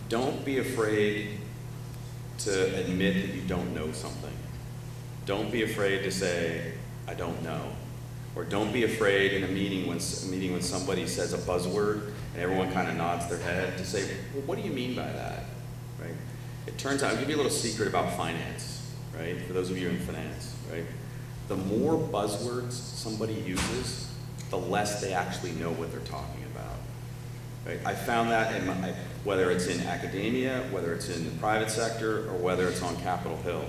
don't be afraid to admit that you don't know something. Don't be afraid to say, I don't know. Or don't be afraid in a meeting when somebody says a buzzword and everyone kind of nods their head to say, well, what do you mean by that, right? It turns out, I'll give you a little secret about finance, right? For those of you in finance, right? The more buzzwords somebody uses, the less they actually know what they're talking about, right? I found that whether it's in academia, whether it's in the private sector, or whether it's on Capitol Hill.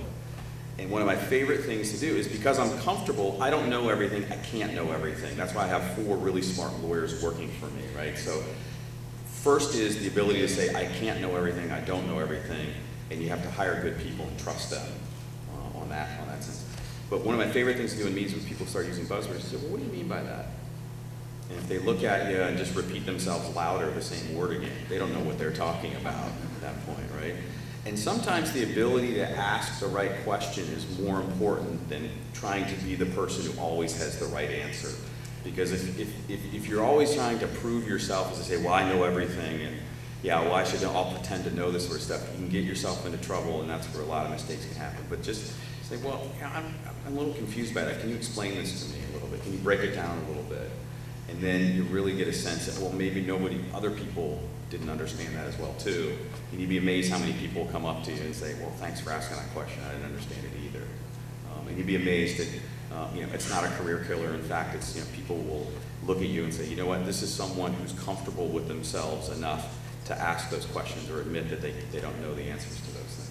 And one of my favorite things to do is, because I'm comfortable, I don't know everything, I can't know everything. That's why I have 4 really smart lawyers working for me, right? So first is the ability to say, I can't know everything, I don't know everything, and you have to hire good people and trust them on that sense. But one of my favorite things to do in meetings when people start using buzzwords is say, well, what do you mean by that? And if they look at you and just repeat themselves louder the same word again, they don't know what they're talking about at that point, right? And sometimes the ability to ask the right question is more important than trying to be the person who always has the right answer. Because if you're always trying to prove yourself as to say, well, I know everything, and yeah, well, I'll pretend to know this sort of stuff, you can get yourself into trouble, and that's where a lot of mistakes can happen. But just say, well, yeah, I'm a little confused by that. Can you explain this to me a little bit? Can you break it down a little bit? And then you really get a sense that, well, maybe other people didn't understand that as well too. And you'd be amazed how many people come up to you and say, well, thanks for asking that question, I didn't understand it either. And you'd be amazed that it's not a career killer. In fact, it's, people will look at you and say, you know what, this is someone who's comfortable with themselves enough to ask those questions or admit that they don't know the answers to those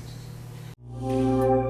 things.